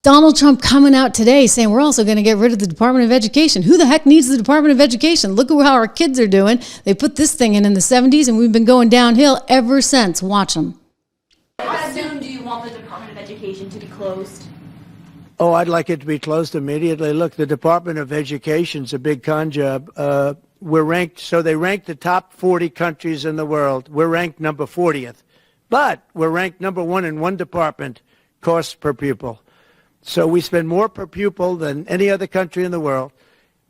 Donald Trump coming out today saying we're also going to get rid of the Department of Education. Who the heck needs the Department of Education? Look at how our kids are doing. They put this thing in the 70s, and we've been going downhill ever since. Watch them. How soon do you want the Department of Education to be closed? Oh, I'd like it to be closed immediately. Look, the Department of Education's a big con job. We're ranked, so they rank the top 40 countries in the world. We're ranked number 40th. But we're ranked number one in one department, cost per pupil. So we spend more per pupil than any other country in the world,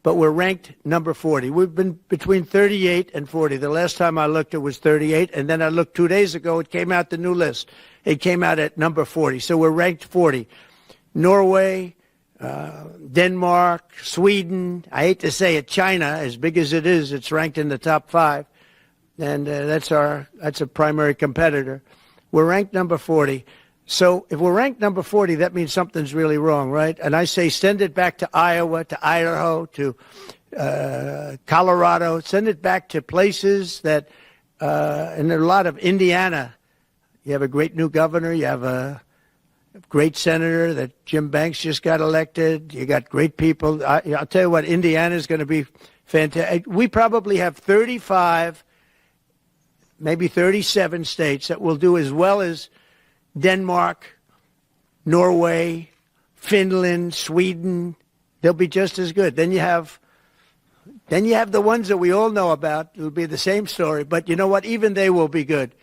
but we're ranked number 40. We've been between 38 and 40. The last time I looked, it was 38, and then I looked 2 days ago, it came out the new list. It came out at number 40, so we're ranked 40. Norway, Denmark, Sweden, I hate to say it, China, as big as it is, it's ranked in the top 5, and that's a primary competitor. We're ranked number 40. So if we're ranked number 40, that means something's really wrong, right? And I say send it back to Iowa, to Idaho, to Colorado. Send it back to places that, and there are a lot of Indiana. You have a great new governor. You have a great senator that Jim Banks just got elected. You got great people. I'll tell you what, Indiana is going to be fantastic. We probably have 35, maybe 37 states that will do as well as Denmark, Norway, Finland, Sweden. They'll be just as good. Then you have the ones that we all know about. It'll be the same story. But you know what? Even they will be good.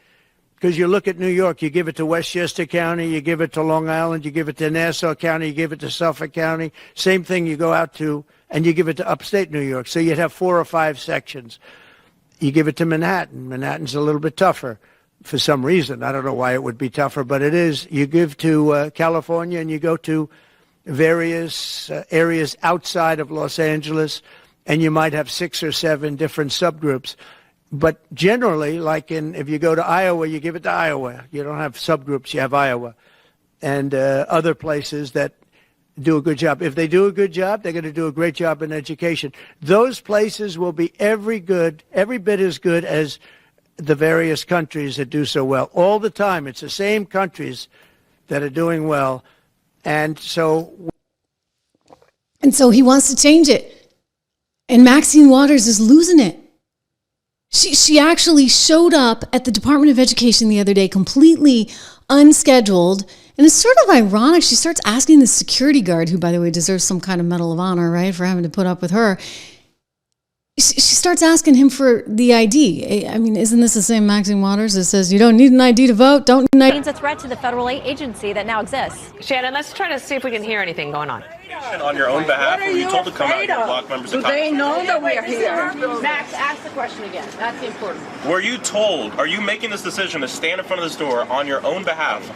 Because you look at New York, you give it to Westchester County, you give it to Long Island, you give it to Nassau County, you give it to Suffolk County. Same thing you go out to, and you give it to upstate New York. So you'd have 4 or 5 sections. You give it to Manhattan. Manhattan's a little bit tougher. For some reason. I don't know why it would be tougher, but it is. You give to California and you go to various areas outside of Los Angeles, and you might have 6 or 7 different subgroups. But generally, like if you go to Iowa, you give it to Iowa. You don't have subgroups, you have Iowa. And other places that do a good job. If they do a good job, they're going to do a great job in education. Those places will be every bit as good as the various countries that do so well. All the time, it's the same countries that are doing well. And so he wants to change it. And Maxine Waters is losing it. She actually showed up at the Department of Education the other day, completely unscheduled. And it's sort of ironic. She starts asking the security guard, who, by the way, deserves some kind of Medal of Honor, right, for having to put up with her. She starts asking him for the ID. I mean, isn't this the same Maxine Waters that says you don't need an ID to vote? Don't need an ID. It's a threat to the federal agency that now exists. Shannon, let's try to see if we can hear anything going on. On your own behalf, were you told to come out here and block members of Congress? They know that we're here. Max, ask the question again. That's important. Were you told, are you making this decision to stand in front of this door on your own behalf,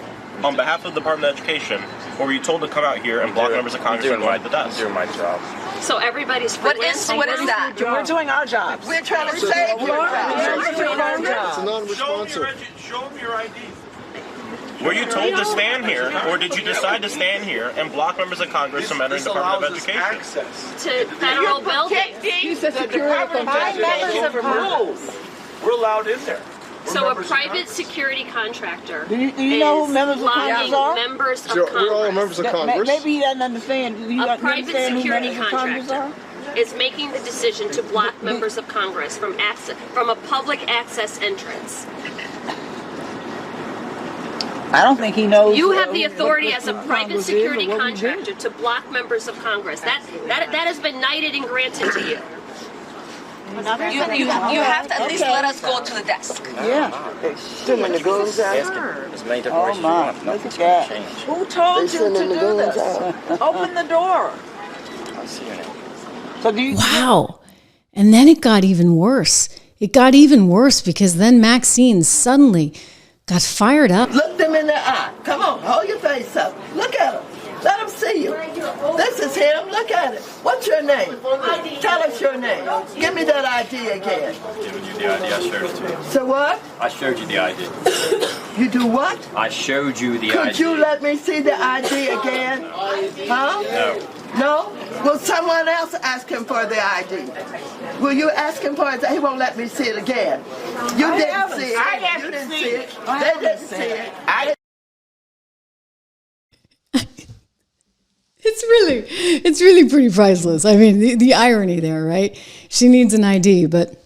on behalf of the Department of Education, or were you told to come out here and block members of Congress from going to the desk? I'm doing my job. So everybody's What is that? We're doing our jobs. We're trying to save your It's a non-responsive. Show them your ID. Were you told to stand here, or did you decide to stand here and block members of Congress from entering the Department of Education? To federal buildings. He's a security rules. We're allowed in there. So a private security contractor Do you know who members of Congress are? members of Congress. We're all members of Congress. Maybe he doesn't understand. A private security contractor is making the decision to block members of Congress from a public access entrance. I don't think he knows. You have the authority as a private security contractor to block members of Congress. That has been knighted and granted to you. You have to at least let us go to the desk. Yeah. Sending the guns out. Oh my, look at that. Who told you to do this? Open the door. I'll see you now. So do you? Wow. And then it got even worse. It got even worse because then Maxine suddenly got fired up. Look them in the eye. Come on, hold your face up. Look at him. Let him see you. This is him. Look at it. What's your name? Tell us your name. Give me that ID again. Giving you the ID. I showed it to you. So what? I showed you the ID. You do what? I showed you the ID. Could you let me see the ID again? Huh? No. No? Will someone else ask him for the ID? Will you ask him for it? He won't let me see it again. You didn't see it. You didn't see it. They didn't see it. It's really pretty priceless. I mean, the irony there, right? She needs an ID, but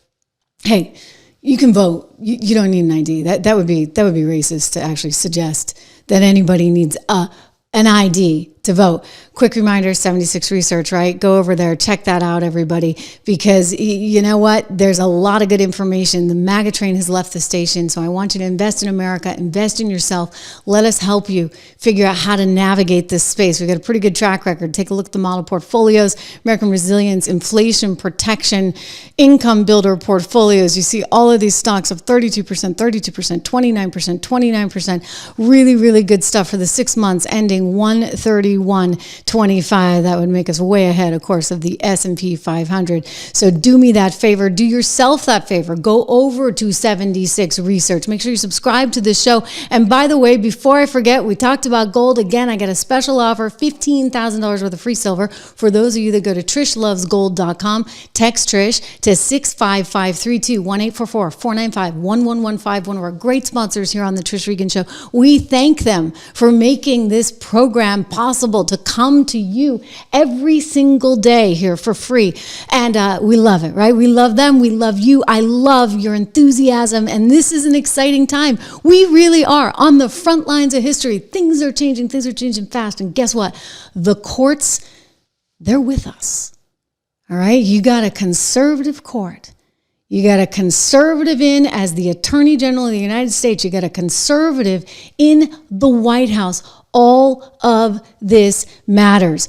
hey, you can vote. You don't need an ID. That would be racist to actually suggest that anybody needs an ID to vote. Quick reminder, 76 Research, right? Go over there, check that out, everybody, because you know what? There's a lot of good information. The MAGA train has left the station, so I want you to invest in America, invest in yourself. Let us help you figure out how to navigate this space. We've got a pretty good track record. Take a look at the model portfolios, American resilience, inflation protection, income builder portfolios. You see all of these stocks of 32%, 32%, 29%, 29%. Really, really good stuff for the 6 months ending 1/31/25. That would make us way ahead, of course, of the S&P 500. So do me that favor. Do yourself that favor. Go over to 76 Research. Make sure you subscribe to this show. And by the way, before I forget, we talked about gold. Again, I got a special offer, $15,000 worth of free silver for those of you that go to trishlovesgold.com. Text Trish to 65532 1-844-495-1115. One of our great sponsors here on the Trish Regan Show. We thank them for making this program possible to come to you every single day here for free. And we love it, right? We love them. We love you. I love your enthusiasm. And this is an exciting time. We really are on the front lines of history. Things are changing fast. And guess what? The courts, they're with us. All right? You got a conservative court. You got a conservative in as the Attorney General of the United States. You got a conservative in the White House. All of this matters.